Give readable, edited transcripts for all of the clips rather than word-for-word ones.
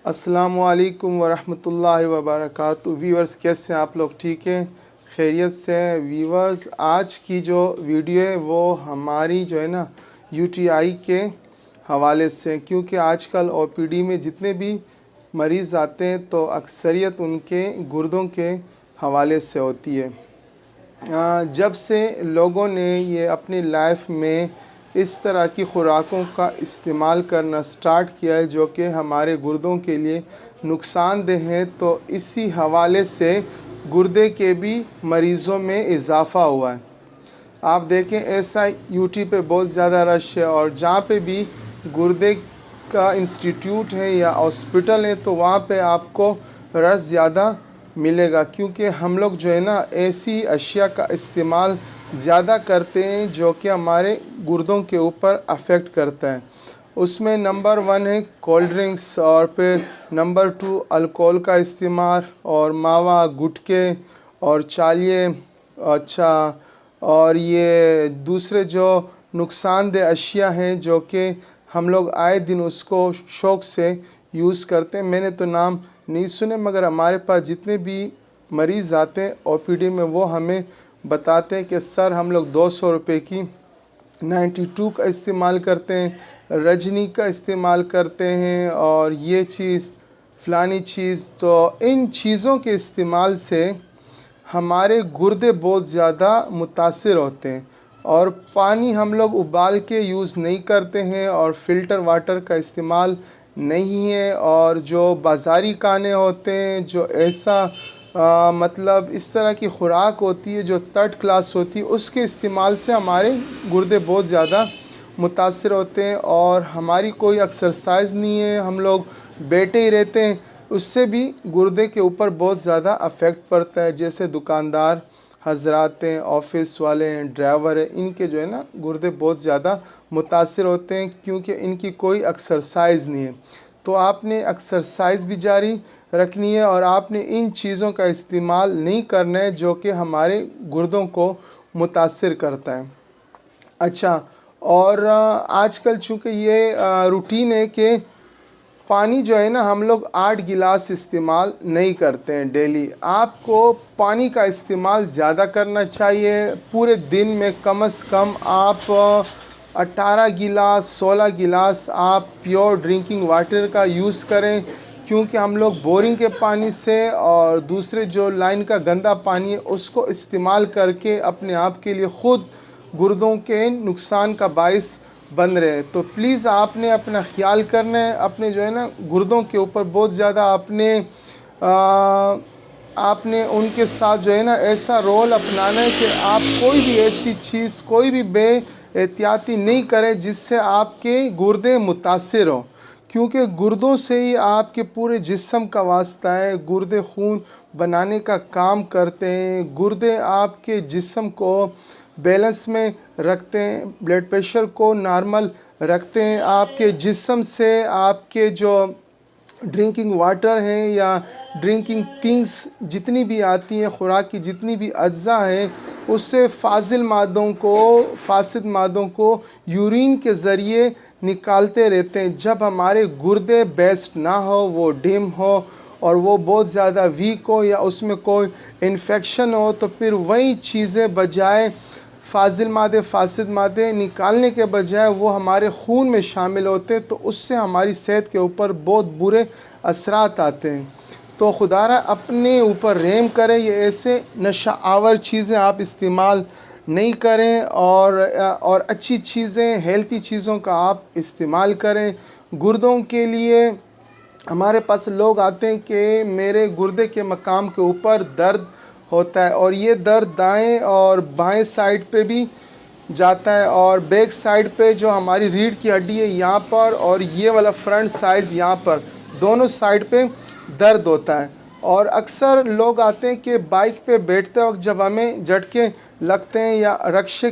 अस्सलामुअलैकुम वरहमतुल्लाहि वबरकातुहू। व्यूअर्स, कैसे हैं आप लोग? ठीक हैं, खैरियत से हैं? व्यूअर्स, आज की जो वीडियो है वो हमारी जो है ना यूटीआई के हवाले से, क्योंकि आजकल ओपीडी में जितने भी मरीज़ आते हैं तो अक्सरियत उनके गुर्दों के हवाले से होती है। जब से लोगों ने ये अपनी लाइफ में इस तरह की ख़ुराकों का इस्तेमाल करना स्टार्ट किया है जो कि हमारे गुर्दों के लिए नुकसानदेह हैं, तो इसी हवाले से गुर्दे के भी मरीज़ों में इजाफ़ा हुआ है। आप देखें, ऐसा यूट्यूब पे बहुत ज़्यादा रश है और जहाँ पे भी गुर्दे का इंस्टीट्यूट है या हॉस्पिटल है तो वहाँ पे आपको रश ज़्यादा मिलेगा, क्योंकि हम लोग जो है ना ऐसी अशिया का इस्तेमाल ज़्यादा करते हैं जो कि हमारे गुर्दों के ऊपर अफेक्ट करता है। उसमें नंबर 1 है कोल्ड ड्रिंक्स, और फिर नंबर 2 अल्कोहल का इस्तेमाल, और मावा, गुटखे और चालिए। अच्छा, और ये दूसरे जो नुकसानदेह अशिया हैं जो कि हम लोग आए दिन उसको शौक़ से यूज़ करते हैं। मैंने तो नाम नहीं सुने, मगर हमारे पास जितने भी मरीज़ आते हैं ओपीडी में वो हमें बताते हैं कि सर हम लोग 200 रुपये की 92 का इस्तेमाल करते हैं, रजनी का इस्तेमाल करते हैं, और ये चीज़ फ़लानी चीज़। तो इन चीज़ों के इस्तेमाल से हमारे गुर्दे बहुत ज़्यादा मुतासिर होते हैं। और पानी हम लोग उबाल के यूज़ नहीं करते हैं और फ़िल्टर वाटर का इस्तेमाल नहीं है, और जो बाज़ारी खाने होते हैं, जो ऐसा मतलब इस तरह की ख़ुराक होती है जो थर्ड क्लास होती है, उसके इस्तेमाल से हमारे गुर्दे बहुत ज़्यादा मुतासिर होते हैं। और हमारी कोई एक्सरसाइज नहीं है, हम लोग बैठे ही रहते हैं, उससे भी गुर्दे के ऊपर बहुत ज़्यादा अफेक्ट पड़ता है। जैसे दुकानदार हजरात हैं, ऑफिस वाले हैं, ड्राइवर हैं, इनके जो है ना गुर्दे बहुत ज़्यादा मुतासिर होते हैं क्योंकि इनकी कोई एक्सरसाइज नहीं है। तो आपने एक्सरसाइज भी जारी रखनी है और आपने इन चीज़ों का इस्तेमाल नहीं करना है जो कि हमारे गुर्दों को मुतासिर करता है। अच्छा, और आजकल चूँकि ये रूटीन है कि पानी जो है ना हम लोग 8 गिलास इस्तेमाल नहीं करते हैं डेली। आपको पानी का इस्तेमाल ज़्यादा करना चाहिए। पूरे दिन में कम से कम आप 18 गिलास 16 गिलास आप प्योर ड्रिंकिंग वाटर का यूज़ करें, क्योंकि हम लोग बोरिंग के पानी से और दूसरे जो लाइन का गंदा पानी है उसको इस्तेमाल करके अपने आप के लिए ख़ुद गुर्दों के नुकसान का बाइस बन रहे हैं। तो प्लीज़ आपने अपना ख्याल करना है, अपने जो है ना गुर्दों के ऊपर बहुत ज़्यादा आपने उनके साथ जो है ना ऐसा रोल अपनाना है कि आप कोई भी ऐसी चीज़, कोई भी बेएहतियाती नहीं करें जिससे आपके गुर्दे मुतासिर हों, क्योंकि गुर्दों से ही आपके पूरे जिस्म का वास्ता है। गुर्दे खून बनाने का काम करते हैं, गुर्दे आपके जिस्म को बैलेंस में रखते हैं, ब्लड प्रेशर को नॉर्मल रखते हैं। आपके जिस्म से आपके जो ड्रिंकिंग वाटर हैं या ड्रिंकिंग थिंग्स जितनी भी आती हैं, खुराक की जितनी भी अज्जा हैं, उससे फासिद मादों को यूरिन के ज़रिए निकालते रहते हैं। जब हमारे गुर्दे बेस्ट ना हो, वो डिम हो और वो बहुत ज़्यादा वीक हो या उसमें कोई इन्फेक्शन हो, तो फिर वही चीज़ें बजाय फासिद मादे निकालने के बजाय वो हमारे खून में शामिल होते हैं, तो उससे हमारी सेहत के ऊपर बहुत बुरे असरात आते हैं। तो खुदारा अपने ऊपर रहम करें, ये ऐसे नशा आवर चीज़ें आप इस्तेमाल नहीं करें और अच्छी चीज़ें, हेल्थी चीज़ों का आप इस्तेमाल करें। गुर्दों के लिए हमारे पास लोग आते हैं कि मेरे गुर्दे के मकाम के ऊपर दर्द होता है, और ये दर्द दाएं और बाएं साइड पे भी जाता है, और बैक साइड पे जो हमारी रीढ़ की हड्डी है यहाँ पर, और ये वाला फ्रंट साइज़ यहाँ पर, दोनों साइड पे दर्द होता है। और अक्सर लोग आते हैं कि बाइक पे बैठते वक्त जब हमें झटके लगते हैं या रक्शे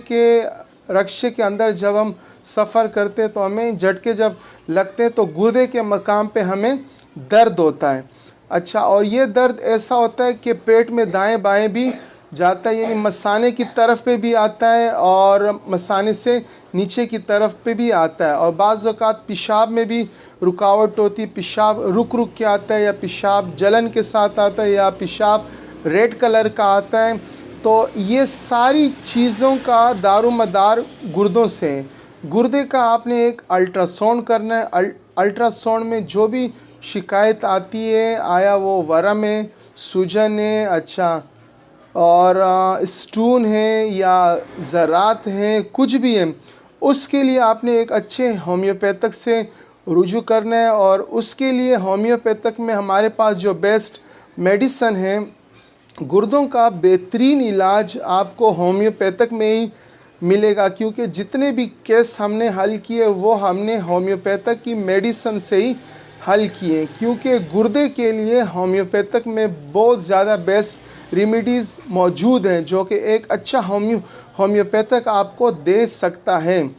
के अंदर जब हम सफ़र करते हैं तो हमें झटके जब लगते हैं तो गुर्दे के मकाम पे हमें दर्द होता है। अच्छा, और ये दर्द ऐसा होता है कि पेट में दाएं बाएं भी जाता है, यानी मसाने की तरफ पे भी आता है और मसाने से नीचे की तरफ पे भी आता है, और बाज़ औक़ात पेशाब में भी रुकावट होती है, पेशाब रुक रुक के आता है, या पेशाब जलन के साथ आता है, या पेशाब रेड कलर का आता है, तो ये सारी चीज़ों का दारोमदार गुर्दों से है। गुर्दे का आपने एक अल्ट्रासाउंड करना है। अल्ट्रासाउंड में जो भी शिकायत आती है, आया वो वर्म है, सूजन है, अच्छा, और स्टून है या ज़रात है, कुछ भी है, उसके लिए आपने एक अच्छे होम्योपैथिक से रुजू करना है। और उसके लिए होम्योपैथिक में हमारे पास जो बेस्ट मेडिसन है, गुर्दों का बेहतरीन इलाज आपको होम्योपैथिक में ही मिलेगा, क्योंकि जितने भी केस हमने हल किए वो हमने होम्योपैथिक की मेडिसन से ही हल किए, क्योंकि गुर्दे के लिए होम्योपैथिक में बहुत ज़्यादा बेस्ट रेमेडीज़ मौजूद हैं जो कि एक अच्छा होम्योपैथिक आपको दे सकता है।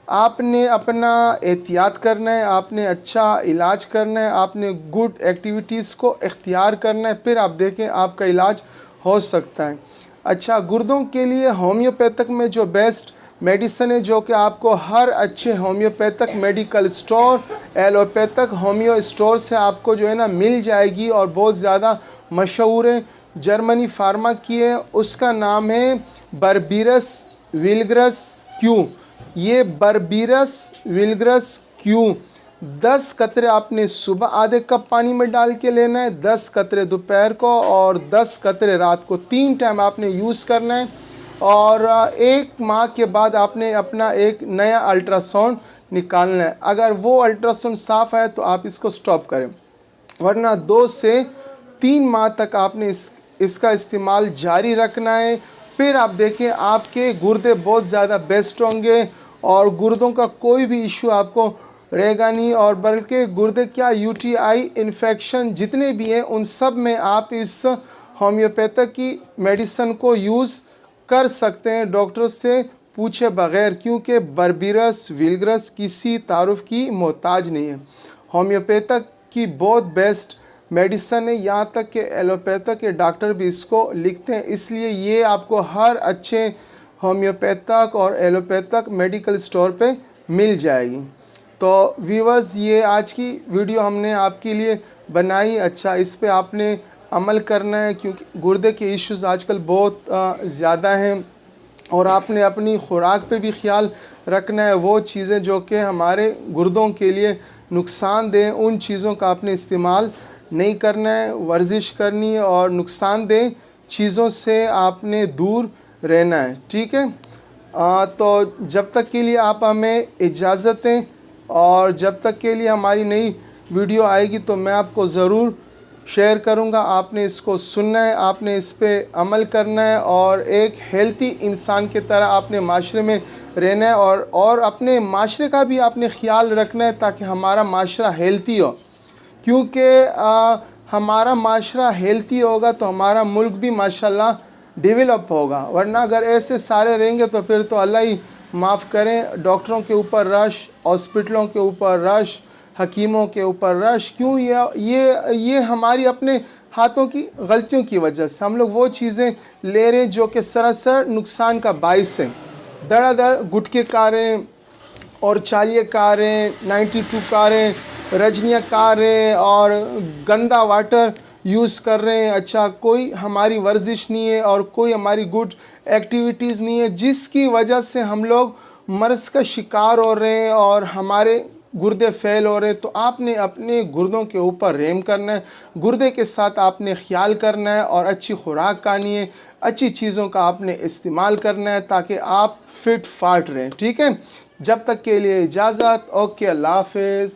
आपने अपना एहतियात करना है, आपने अच्छा इलाज करना है, आपने गुड एक्टिविटीज़ को इख्तियार करना है, फिर आप देखें आपका इलाज हो सकता है। अच्छा, गुर्दों के लिए होम्योपैथिक में जो बेस्ट मेडिसन है, जो कि आपको हर अच्छे homeopathic medical store, allopathic homeo store से आपको जो है ना मिल जाएगी, और बहुत ज़्यादा मशहूर है, जर्मनी फार्मा की है, उसका नाम है बर्बीरस विल्ग्रस क्यू। ये बर्बीरस विल्ग्रस क्यू 10 कतरे आपने सुबह आधे कप पानी में डाल के लेना है, 10 कतरे दोपहर को और 10 कतरे रात को, 3 टाइम आपने यूज़ करना है। और 1 माह के बाद आपने अपना एक नया अल्ट्रासाउंड निकालना है। अगर वो अल्ट्रासाउंड साफ़ है तो आप इसको स्टॉप करें, वरना 2 से 3 माह तक आपने इसका इस्तेमाल जारी रखना है। फिर आप देखें आपके गुर्दे बहुत ज़्यादा बेस्ट होंगे और गुर्दों का कोई भी इशू आपको रहेगा नहीं। और बल्कि गुर्दे क्या, यूटीआई इन्फेक्शन जितने भी हैं उन सब में आप इस होम्योपैथिक की मेडिसन को यूज़ कर सकते हैं डॉक्टर से पूछे बग़ैर, क्योंकि बर्बीरस विल्ग्रस किसी तारुफ की मोहताज नहीं है। होम्योपैथिक की बहुत बेस्ट मेडिसन है, यहाँ तक कि एलोपैथिक के डॉक्टर भी इसको लिखते हैं, इसलिए ये आपको हर अच्छे होम्योपैथिक और एलोपैथिक मेडिकल स्टोर पे मिल जाएगी। तो व्यूअर्स, ये आज की वीडियो हमने आपके लिए बनाई। अच्छा, इस पे आपने अमल करना है, क्योंकि गुर्दे के इश्यूज़ आजकल बहुत ज़्यादा हैं, और आपने अपनी खुराक पे भी ख्याल रखना है। वो चीज़ें जो कि हमारे गुर्दों के लिए नुकसानदेह, उन चीज़ों का आपने इस्तेमाल नहीं करना है, वर्जिश करनी है, और नुकसानदेह चीज़ों से आपने दूर रहना है, ठीक है। तो जब तक के लिए आप हमें इजाज़त दें, और जब तक के लिए हमारी नई वीडियो आएगी तो मैं आपको ज़रूर शेयर करूंगा। आपने इसको सुनना है, आपने इस पे अमल करना है, और एक हेल्थी इंसान की तरह आपने माशरे में रहना है, और अपने माशरे का भी आपने ख्याल रखना है, ताकि हमारा माशरा हेल्थी हो। क्योंकि हमारा माशरा हेल्थी होगा तो हमारा मुल्क भी माशाल्लाह डेवलप होगा, वरना अगर ऐसे सारे रहेंगे तो फिर तो अल्लाह ही माफ़ करें, डॉक्टरों के ऊपर रश, हॉस्पिटलों के ऊपर रश, हकीमों के ऊपर रश। क्यों? ये हमारी अपने हाथों की गलतियों की वजह से हम लोग वो चीज़ें ले रहे हैं जो कि सरासर नुकसान का बाइस है। धड़ाधड़ गुटखे कारें और चालिये कारें, 92 कारें, रजनिया कारें और गंदा वाटर यूज़ कर रहे हैं। अच्छा, कोई हमारी वर्जिश नहीं है और कोई हमारी गुड एक्टिविटीज़ नहीं है, जिसकी वजह से हम लोग मर्ज़ का शिकार हो रहे हैं और हमारे गुर्दे फेल हो रहे हैं। तो आपने अपने गुर्दों के ऊपर रहम करना है, गुर्दे के साथ आपने ख्याल करना है, और अच्छी खुराक खानी है, अच्छी चीज़ों का आपने इस्तेमाल करना है, ताकि आप फिट फाट रहें, ठीक है। जब तक के लिए इजाज़त, ओके, अल्लाह हाफ़िज़।